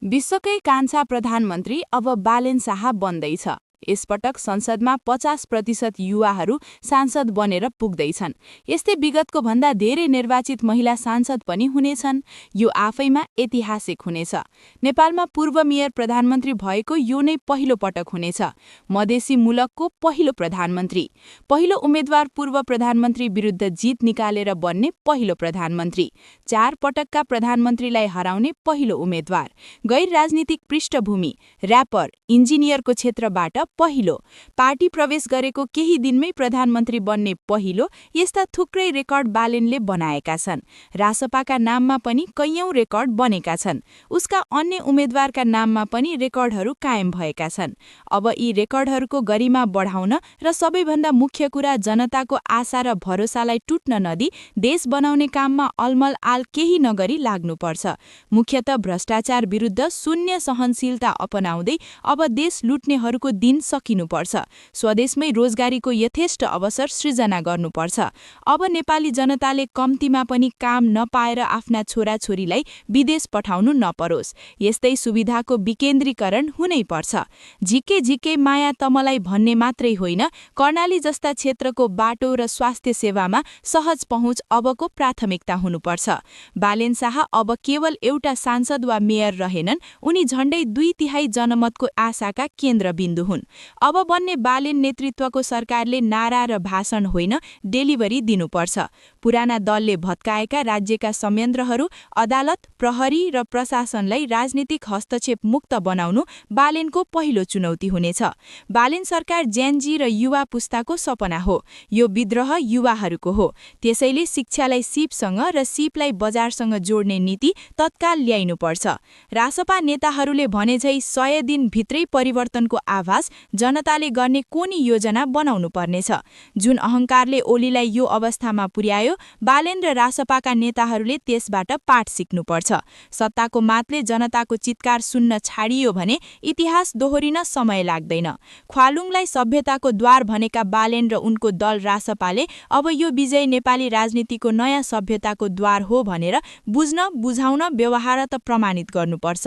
विश्वकै कान्छा प्रधानमन्त्री अब बालेन शाह बन्दैछ। यसपटक संसदमा 50% युवाहरू सांसद बनेर पुग्दैछन्। यस्तै विगतको भन्दा धेरै निर्वाचित महिला सांसद पनि हुनेछन्। यो आफैमा ऐतिहासिक हुनेछ। नेपालमा पूर्व मेयर प्रधानमन्त्री भएको यो नै पहिलो पटक हुनेछ। मधेसी मुलकको पहिलो प्रधानमन्त्री, पहिलो उम्मेद्वार पूर्व प्रधानमन्त्री विरुद्ध जित निकालेर बन्ने पहिलो प्रधानमन्त्री, 4 पटकका प्रधानमन्त्रीलाई हराउने पहिलो उम्मेद्वार, गैर राजनीतिक पृष्ठभूमि, र्यापर, इन्जिनियरको क्षेत्रबाट पहिलो, पार्टी प्रवेश गरेको केही दिनमै प्रधानमन्त्री बन्ने पहिलो, यस्ता थुप्रै रेकर्ड बालेनले बनाएका छन्। रासपाका नाममा पनि कैयौं रेकर्ड बनेका छन्। उसका अन्य उम्मेद्वारका नाममा पनि रेकर्डहरू कायम भएका छन्। अब यी रेकर्डहरूको गरिमा बढाउन र सबैभन्दा मुख्य कुरा जनताको आशा र भरोसालाई टुट्न नदी देश बनाउने काममा अलमल केही नगरी लाग्नुपर्छ। मुख्यतः भ्रष्टाचार विरुद्ध शून्य सहनशीलता अपनाउँदै अब देश लुट्नेहरूको दिन सकिनुपर्छ। स्वदेशमै रोजगारीको यथेष्ट अवसर सृजना गर्नुपर्छ। अब नेपाली जनताले कम्तीमा पनि काम नपाएर आफ्ना छोराछोरीलाई विदेश पठाउनु नपरोस्। यस्तै सुविधाको विकेन्द्रीकरण हुनै पर्छ। झिके झिके माया तमलाई भन्ने मात्रै होइन, कर्णाली जस्ता क्षेत्रको बाटो र स्वास्थ्य सेवामा सहज पहुँच अबको प्राथमिकता हुनुपर्छ। बालेन शाह अब केवल एउटा सांसद वा मेयर रहेनन्, उनी झण्डै 2/3 जनमतको आशाका केन्द्रबिन्दु हुन्। अब बन्ने बालेन नेतृत्वको सरकारले नारा र भाषण होइन, डेलिभरी दिनुपर्छ। पुराना दलले भत्काएका राज्यका संयन्त्रहरू, अदालत, प्रहरी र प्रशासनलाई राजनीतिक हस्तक्षेप मुक्त बनाउनु बालेनको पहिलो चुनौती हुनेछ। बालेन सरकार जेनजी र युवा पुस्ताको सपना हो। यो विद्रोह युवाहरूको हो। त्यसैले शिक्षालाई सिपसँग र सिपलाई बजारसँग जोड्ने नीति तत्काल ल्याइनुपर्छ। रासपा नेताहरूले भनेझै 100 दिनभित्रै परिवर्तनको आभास जनताले गर्ने कोनी योजना बनाउनु पर्नेछ। जुन अहंकारले ओलीलाई यो अवस्थामा पुर्यायो, बालेन र रासपाका नेताहरूले त्यसबाट पाठ सिक्नुपर्छ। सत्ताको मातले जनताको चित्कार सुन्न छाडियो भने इतिहास दोहोरिन समय लाग्दैन। ख्वालुङलाई सभ्यताको द्वार भनेका बालेन र उनको दल रासपाले अब यो विजय नेपाली राजनीतिको नयाँ सभ्यताको द्वार हो भनेर बुझ्न, बुझाउन, व्यवहार प्रमाणित गर्नुपर्छ।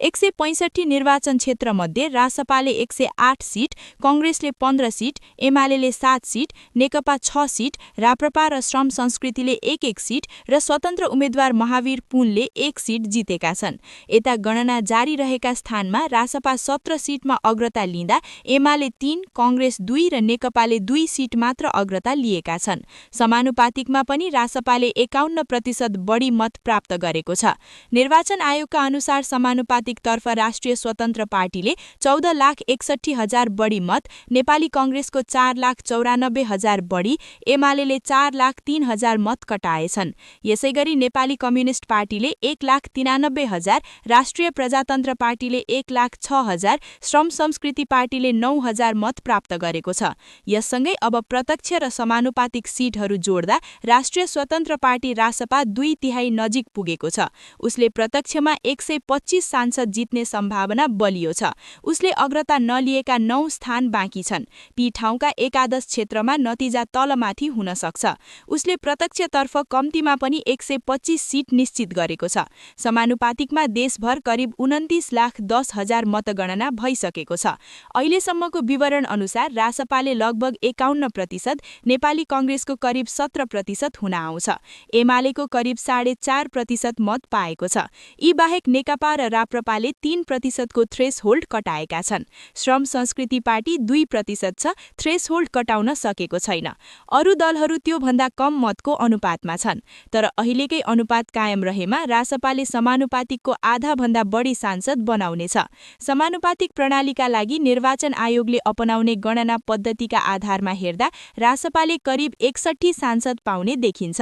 165 निर्वाचन क्षेत्र मध्ये रासपाले 108 सीट, कांग्रेसले 15 सीट, एमाले 7 सीट, नेकपा 6 सीट, राप्रपा र श्रम संस्कृतिले 1-1 सीट र स्वतन्त्र उम्मेद्वार महावीर पुनले 1 सीट जितेका छन्। यता गणना जारी रहेका स्थानमा रासपा 17 सीटमा अग्रता लिँदा एमाले 3, कांग्रेस 2 र नेकपाले 2 सीट मात्र अग्रता लिएका छन्। समानुपातिकमा पनि रासपाले 51% बढी मत प्राप्त गरेको छ। निर्वाचन आयोगका अनुसार समानुपातिकतर्फ राष्ट्रिय स्वतन्त्र पार्टीले 14,61,000 बढी मत, नेपाली कांग्रेसको 4,94,000 बढी, एमाले 4,03,000 मत कटाएछन्। यसैगरी नेपाली कम्युनिष्ट पार्टीले 1,93,000, राष्ट्रिय प्रजातन्त्र पार्टीले 1,06,000, श्रम संस्कृति पार्टीले 9,000 मत प्राप्त गरेको छ। यससँगै अब प्रत्यक्ष र समानुपातिक सीटहरू जोड्दा राष्ट्रिय स्वतन्त्र पार्टी रासपा 2/3 नजिक पुगेको छ। उसले प्रत्यक्षमा 125 सांसद जित्ने सम्भावना बलियो छ। उसले अग्रता नलिएका 9 स्थान बाँकी छन्। ती ठाउँका एकादश क्षेत्रमा नतिजा तलमाथि हुन सक्छ। उसले प्रत्यक्षतर्फ कम्तीमा पनि 125 सीट निश्चित गरेको छ। समानुपातिकमा देशभर करिब 29,10,000 मतगणना भइसकेको छ। अहिलेसम्मको विवरण अनुसार रासपाले लगभग 51%, नेपाली कांग्रेसको करिब 17% हुन आउँछ। एमालेको करिब 4.5% मत पाएको छ। यी बाहेक नेकपा र राप्रपाले 3% को थ्रेसहोल्ड कटाएका छन्। श्रम संस्कृति पार्टी 2% छ, थ्रेसहोल्ड कटाउन सकेको छैन। अरू दलहरू त्यो भन्दा कम मतको अनुपातमा छन्। तर अहिलेकै अनुपात कायम रहेमा रासपाले समानुपातिकको आधा भन्दा बढी सांसद बनाउनेछ। समानुपातिक प्रणालीका लागि निर्वाचन आयोगले अपनाउने गणना पद्धतिका आधारमा हेर्दा रासपाले करिब 61 सांसद पाउने देखिन्छ।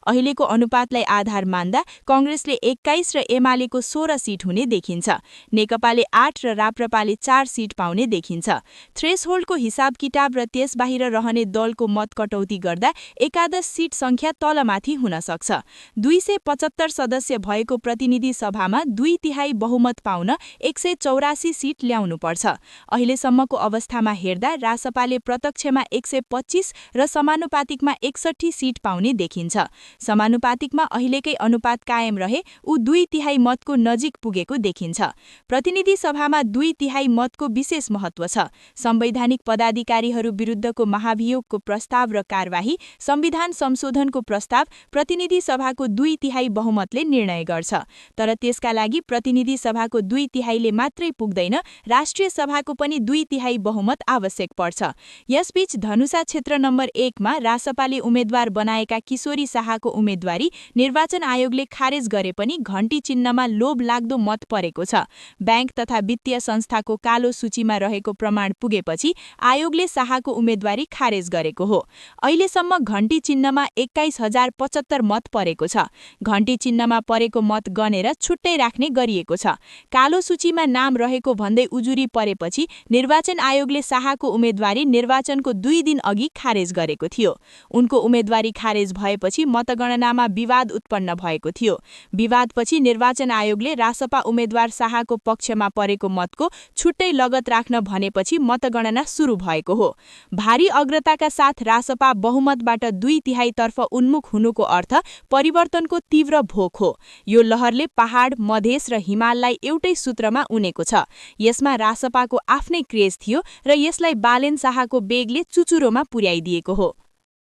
अहिलेको अनुपातलाई आधार मान्दा कांग्रेसले 21 र एमालेको 16 सीट हुने देखिन्छ। नेकपाले 8 र राप्रपाले 4 सीट पाउने देखिन्छ। थ्रेसहोल्डको हिसाब किताब र त्यसबाहिर रहने दलको मत कटौती गर्दा एकादश सीट संख्या तलमाथि हुन सक्छ। 275 सदस्य भएको प्रतिनिधि सभामा 2/3 बहुमत पाउन 184 सीट ल्याउनुपर्छ। अहिलेसम्मको अवस्थामा हेर्दा रासपाले प्रत्यक्षमा 125 र समानुपातिकमा 61 सीट पाउने देखिन्छ। समानुपातिकमा अहिलेकै अनुपात कायम रहे ऊ 2/3 मतको नजिक पुगेको देखिन्छ। प्रतिनिधि सभामा 2/3 मतको विशेष महत्व छ। संवैधानिक पदाधिकारीहरू विरुद्धको महाभियोगको प्रस्ताव र कारबाही, संविधान संशोधनको प्रस्ताव प्रतिनिधि सभाको 2/3 बहुमतले निर्णय गर्छ। तर त्यसका लागि प्रतिनिधि सभाको 2/3ले मात्रै पुग्दैन, राष्ट्रिय सभाको पनि 2/3 बहुमत आवश्यक पर्छ। यसबीच धनुषा क्षेत्र नम्बर 1 मा रासपाले उम्मेद्वार बनाएका किशोरी शाहको उम्मेदवारी निर्वाचन आयोगले खारेज गरे पनि घण्टी चिन्हमा लोभ लाग्दो मत परेको छ। बैंक तथा वित्तीय संस्थाको कालो सूचीमा रहेको प्रमाण पुगेपछि आयोगले शाहको उम्मेदवारी खारेज गरेको हो। अहिलेसम्म घण्टी चिन्हमा 21,075 मत परेको छ। घण्टी चिन्हमा परेको मत गनेर छुट्टै राख्ने गरिएको छ। कालो सूचीमा नाम रहेको भन्दै उजुरी परेपछि निर्वाचन आयोगले शाहको उम्मेदवारी निर्वाचनको 2 दिन अघि खारेज गरेको थियो। उनको उम्मेदवारी खारेज भएपछि मतगणनामा विवाद उत्पन्न भएको थियो। विवादपछि निर्वाचन आयोगले रासपा उम्मेद्वार शाहको पक्षमा परेको मतको छुट्टै लगत राख्न भनेपछि मतगणना सुरु भएको हो। भारी अग्रताका साथ रासपा बहुमतबाट 2/3 तर्फ उन्मुख हुनुको अर्थ परिवर्तनको तीव्र भोक हो। यो लहरले पहाड, मधेस र हिमाललाई एउटै सूत्रमा उनेको छ। यसमा रासपाको आफ्नै क्रेज थियो र यसलाई बालेन शाहको बेगले चुचुरोमा पुर्याइदिएको हो।